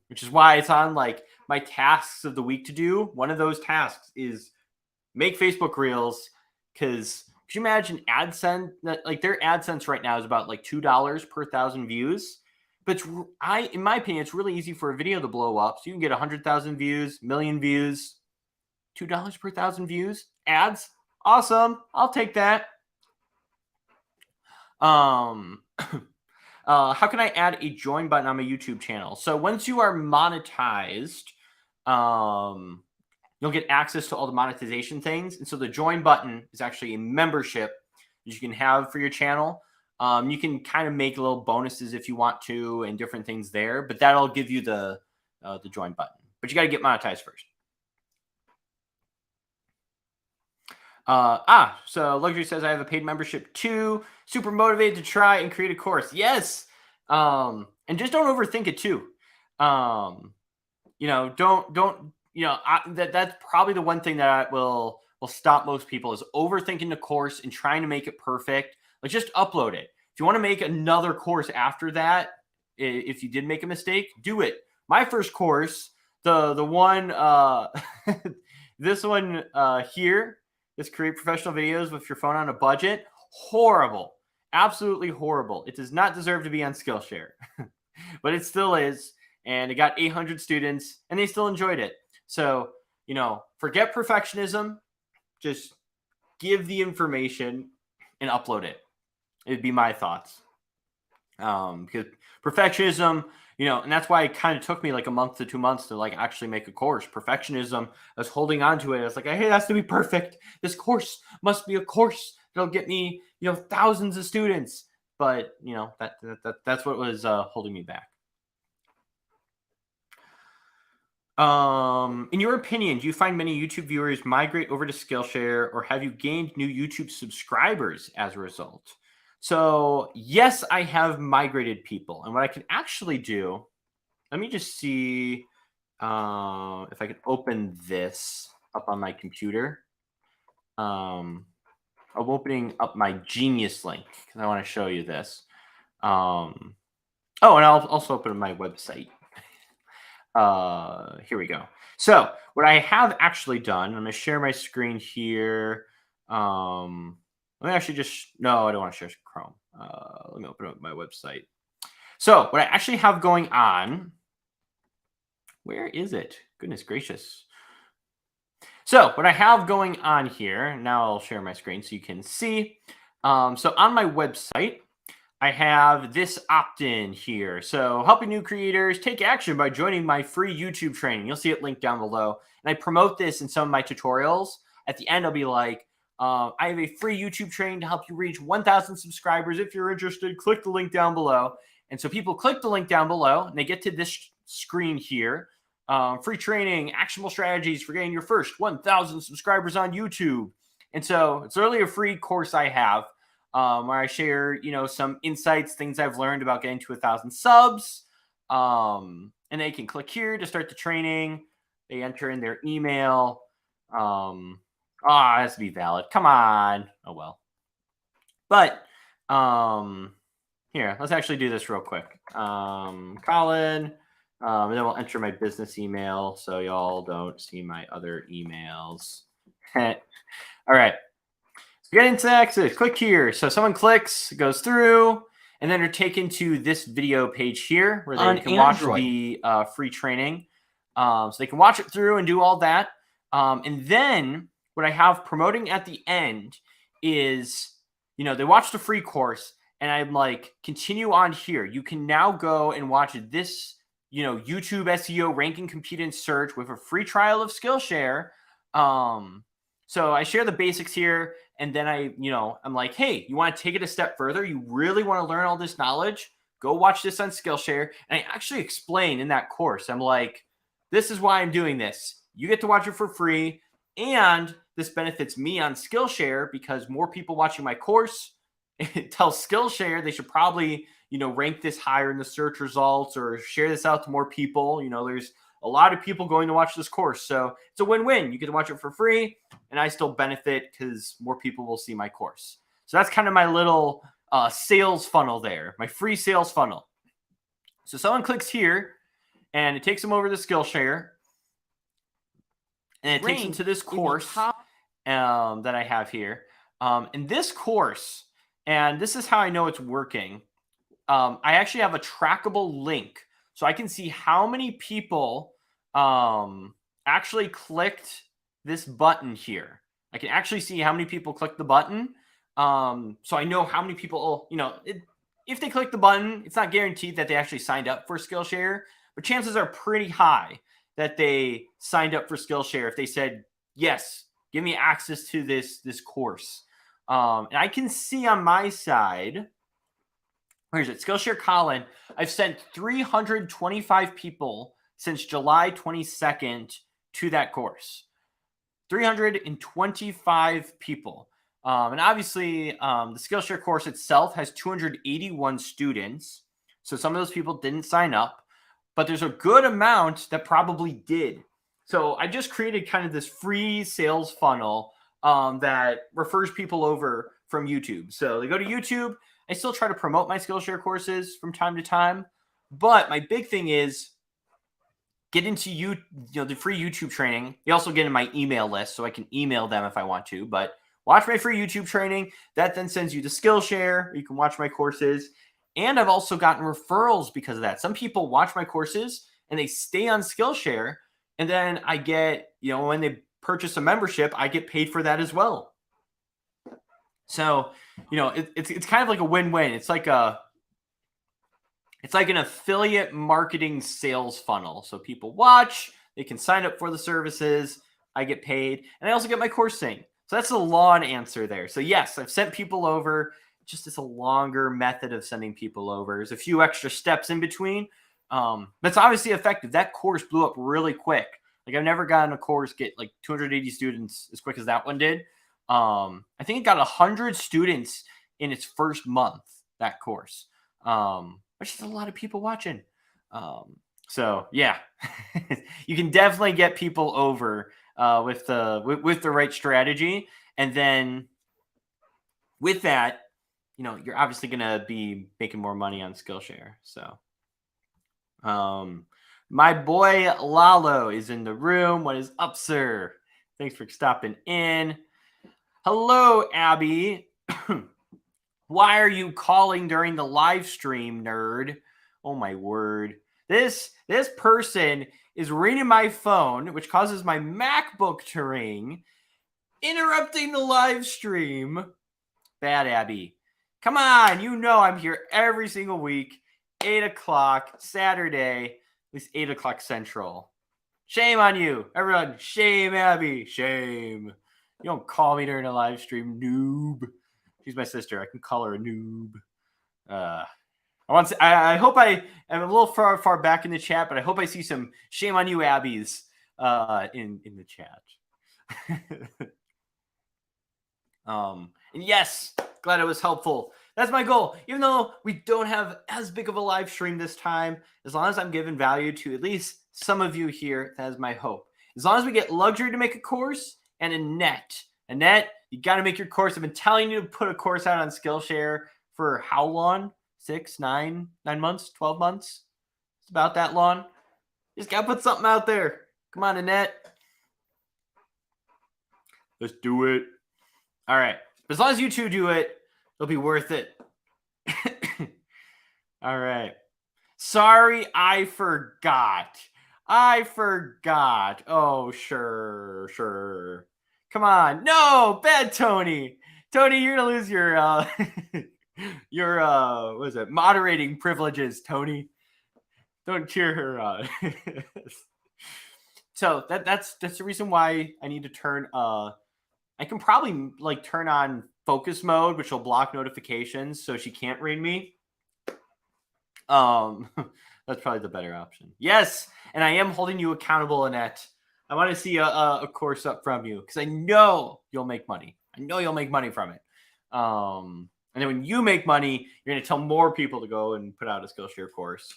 Which is why it's on like my tasks of the week to do. One of those tasks is make Facebook Reels, because could you imagine AdSense? Like their AdSense right now is about like $2 per 1,000 views. But in my opinion, it's really easy for a video to blow up. So you can get 100,000 views, million views, $2 per 1,000 views. Ads, awesome. I'll take that. How can I add a join button on my YouTube channel? So once you are monetized, you'll get access to all the monetization things. And so the join button is actually a membership that you can have for your channel. You can kind of make little bonuses if you want to and different things there, but that'll give you the join button. But you got to get monetized first. So Luxury says I have a paid membership too. Super motivated to try and create a course. Yes. And just don't overthink it too. Don't that's probably the one thing that will stop most people is overthinking the course and trying to make it perfect. Like just upload it. If you want to make another course after that, if you did make a mistake, do it. My first course, the one, this one here, is create professional videos with your phone on a budget. Horrible. Absolutely horrible. It does not deserve to be on Skillshare, but it still is. And it got 800 students and they still enjoyed it. So, forget perfectionism. Just give the information and upload it. It'd be my thoughts. Because perfectionism, and that's why it kind of took me like a month to 2 months to like actually make a course. Perfectionism, I was holding on to it. I was like, hey, it has to be perfect. This course must be a course that'll get me, thousands of students. But, that's what was holding me back. In your opinion, do you find many YouTube viewers migrate over to Skillshare, or have you gained new YouTube subscribers as a result? So yes, I have migrated people. And what I can actually do, let me just see if I can open this up on my computer. I'm opening up my Genius link because I want to show you this. And I'll also open my website. Here we go. So what I have actually done, I'm going to share my screen here. Let me actually no, I don't want to share Chrome. Let me open up my website. So what I actually have going on, where is it? Goodness gracious. So what I have going on here, now I'll share my screen so you can see. So on my website, I have this opt-in here. So helping new creators take action by joining my free YouTube training. You'll see it linked down below. And I promote this in some of my tutorials. At the end, I'll be like, I have a free YouTube training to help you reach 1,000 subscribers. If you're interested, click the link down below. And so people click the link down below and they get to this screen here. Free training, actionable strategies for getting your first 1,000 subscribers on YouTube. And so it's really a free course I have. Where I share, some insights, things I've learned about getting to 1,000 subs. And they can click here to start the training. They enter in their email. It has to be valid. Come on. Oh, well. But here, let's actually do this real quick. Colin. And then we'll enter my business email so y'all don't see my other emails. All right. Get into access, click here. So someone clicks, goes through, and then they're taken to this video page here where they can watch the free training. So they can watch it through and do all that. And then what I have promoting at the end is, they watch the free course and I'm like, continue on here. You can now go and watch this, YouTube SEO ranking, compete, and search with a free trial of Skillshare. So I share the basics here. And then I'm like, hey, you want to take it a step further? You really want to learn all this knowledge? Go watch this on Skillshare. And I actually explain in that course. I'm like, this is why I'm doing this. You get to watch it for free. And this benefits me on Skillshare because more people watching my course, it tells Skillshare they should probably, rank this higher in the search results or share this out to more people. There's a lot of people going to watch this course. So it's a win-win. You get to watch it for free, and I still benefit because more people will see my course. So that's kind of my little sales funnel there, my free sales funnel. So someone clicks here, and it takes them over to Skillshare, and it takes them to this course that I have here. And this course, and this is how I know it's working, I actually have a trackable link. So I can see how many people actually clicked this button here. I can actually see how many people clicked the button. So I know how many people, if they click the button, it's not guaranteed that they actually signed up for Skillshare, but chances are pretty high that they signed up for Skillshare if they said, yes, give me access to this course. And I can see on my side, where is it? Skillshare Colin. I've sent 325 people since July 22nd to that course. 325 people. And obviously, the Skillshare course itself has 281 students. So some of those people didn't sign up, but there's a good amount that probably did. So I just created kind of this free sales funnel that refers people over from YouTube. So they go to YouTube. I still try to promote my Skillshare courses from time to time, but my big thing is get into the free YouTube training. You also get in my email list, so I can email them if I want to, but watch my free YouTube training. That then sends you to Skillshare. You can watch my courses. And I've also gotten referrals because of that. Some people watch my courses and they stay on Skillshare. And then I get, when they purchase a membership, I get paid for that as well. So, it's kind of like a win-win. It's like an affiliate marketing sales funnel. So people watch, they can sign up for the services, I get paid, and I also get my course thing. So that's a long answer there. So yes, I've sent people over. Just it's a longer method of sending people over. There's a few extra steps in between. That's obviously effective. That course blew up really quick. Like I've never gotten a course get like 280 students as quick as that one did. I think it got 100 students in its first month, that course, which is a lot of people watching. So yeah, you can definitely get people over with the right strategy. And then with that, you're obviously going to be making more money on Skillshare. So my boy Lalo is in the room. What is up, sir? Thanks for stopping in. Hello, Abby. Why are you calling during the live stream, nerd? Oh my word. This person is ringing my phone, which causes my MacBook to ring, interrupting the live stream. Bad, Abby. Come on, you know I'm here every single week, 8 o'clock, Saturday, at least 8 o'clock Central. Shame on you. Everyone, shame Abby. Shame. You don't call me during a live stream, noob. She's my sister. I can call her a noob. I hope I am a little far back in the chat, but I hope I see some shame on you Abbies in the chat. And yes, glad it was helpful. That's my goal. Even though we don't have as big of a live stream this time, as long as I'm giving value to at least some of you here, that is my hope. As long as we get luxury to make a course and Annette, you got to make your course. I've been telling you to put a course out on Skillshare for how long? 6, 9 months, 12 months. It's about that long. You just got to put something out there. Come on, Annette. Let's do it. All right. As long as you two do it, it'll be worth it. All right. Sorry, I forgot. Oh, sure. Come on. No, bad Tony. Tony, you're going to lose your what is it? Moderating privileges, Tony. Don't cheer her on. So that's the reason why I need to turn I can probably like turn on focus mode, which will block notifications so she can't read me. That's probably the better option. Yes, and I am holding you accountable, Annette. I want to see a course up from you because I know you'll make money. I know you'll make money from it. And then when you make money, you're going to tell more people to go and put out a Skillshare course.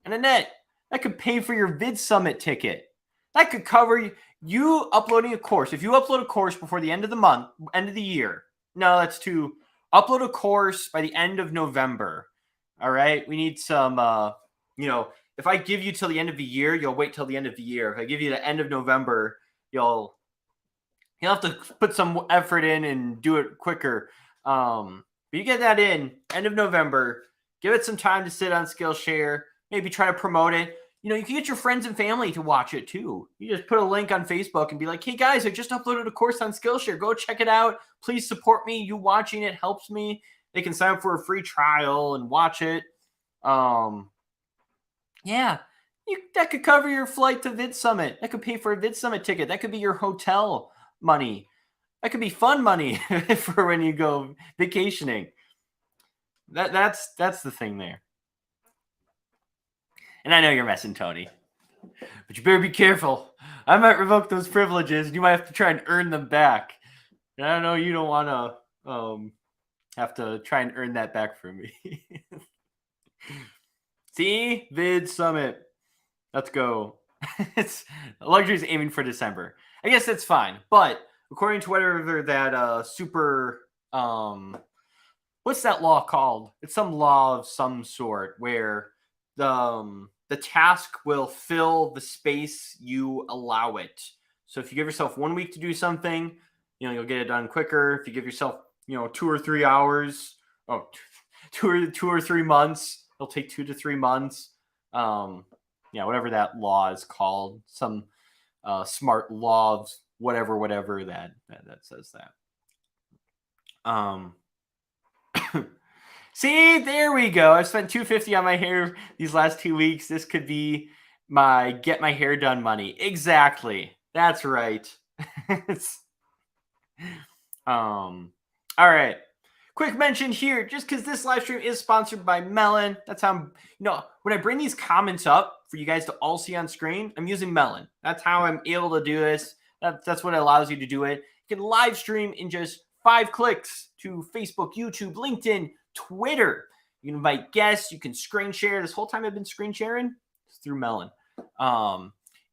And Annette, that could pay for your Vid Summit ticket. That could cover you uploading a course. If you upload a course before the end of the month, end of the year, no, that's to upload a course by the end of November. All right. We need some, if I give you till the end of the year, you'll wait till the end of the year. If I give you the end of November, you'll have to put some effort in and do it quicker. But you get that in end of November, give it some time to sit on Skillshare, maybe try to promote it. You can get your friends and family to watch it too. You just put a link on Facebook and be like, hey guys, I just uploaded a course on Skillshare. Go check it out. Please support me. You watching it helps me. They can sign up for a free trial and watch it. Yeah, that could cover your flight to Vid Summit. That could pay for a Vid Summit ticket. That could be your hotel money. That could be fun money for when you go vacationing. That's the thing there. And I know you're messing, Tony, but you better be careful. I might revoke those privileges. You might have to try and earn them back. And I know you don't want to have to try and earn that back from me. See? Vid Summit. Let's go. Luxury's aiming for December. I guess that's fine. But according to whatever that super what's that law called? It's some law of some sort where the task will fill the space you allow it. So if you give yourself 1 week to do something, you'll get it done quicker. If you give yourself 2 or 3 hours, 2 or 3 months, it'll take 2 to 3 months. Whatever that law is called, some smart law of whatever that says that. See, there we go. I spent $250 on my hair these last 2 weeks. This could be my get my hair done money. Exactly. That's right. All right. Quick mention here, just because this live stream is sponsored by Melon. That's how when I bring these comments up for you guys to all see on screen, I'm using Melon. That's how I'm able to do this. That's what allows you to do it. You can live stream in just 5 clicks to Facebook, YouTube, LinkedIn, Twitter. You can invite guests. You can screen share. This whole time I've been screen sharing through Melon.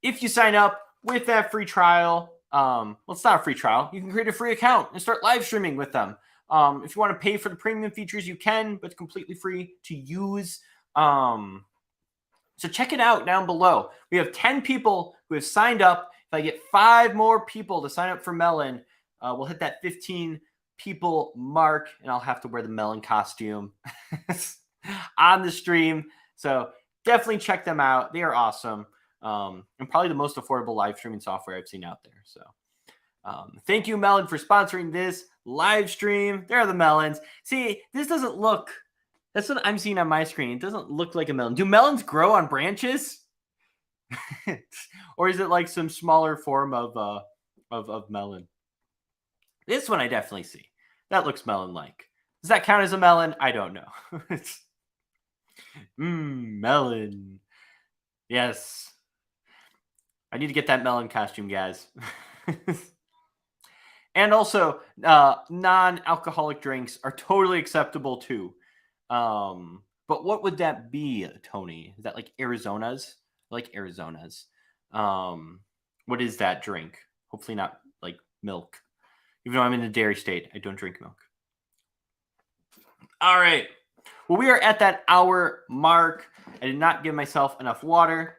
If you sign up with that free trial, it's not a free trial. You can create a free account and start live streaming with them. If you want to pay for the premium features, you can, but it's completely free to use. So check it out down below. We have 10 people who have signed up. If I get 5 more people to sign up for Melon, we'll hit that 15 people mark, and I'll have to wear the Melon costume on the stream. So definitely check them out. They are awesome. and probably the most affordable live streaming software I've seen out there. So thank you, Melon, for sponsoring this live stream. There are the melons. See, this doesn't look, that's what I'm seeing on my screen. It doesn't look like a melon. Do melons grow on branches? Or is it like some smaller form of melon? This one I definitely see. That looks melon-like. Does that count as a melon? I don't know. Melon. Yes. I need to get that melon costume, guys. And also, non-alcoholic drinks are totally acceptable too. But what would that be, Tony? Is that like Arizona's? I like Arizona's. What is that drink? Hopefully not like milk. Even though I'm in a dairy state, I don't drink milk. All right. Well, we are at that hour mark. I did not give myself enough water.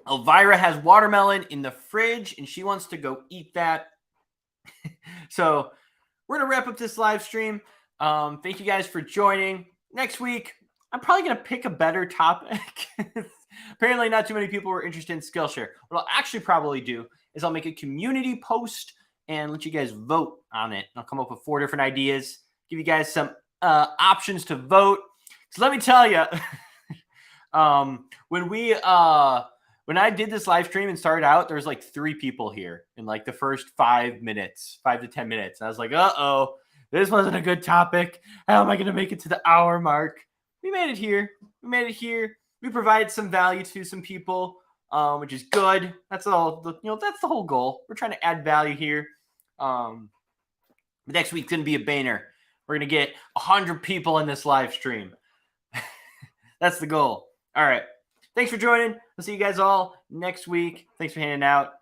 Elvira has watermelon in the fridge, and she wants to go eat that. So we're going to wrap up this live stream. Thank you guys for joining. Next week, I'm probably going to pick a better topic. Apparently, not too many people were interested in Skillshare. What I'll actually probably do is I'll make a community post and let you guys vote on it. I'll come up with 4 different ideas, give you guys some options to vote. So let me tell you, when I did this live stream and started out, there was like 3 people here in like the first 5 minutes, 5 to 10 minutes. And I was like, uh-oh, this wasn't a good topic. How am I going to make it to the hour mark? We made it here. We made it here. We provided some value to some people, which is good. That's all. That's the whole goal. We're trying to add value here. But next week's going to be a banger. We're going to get 100 people in this live stream. That's the goal. All right. Thanks for joining. I'll see you guys all next week. Thanks for hanging out.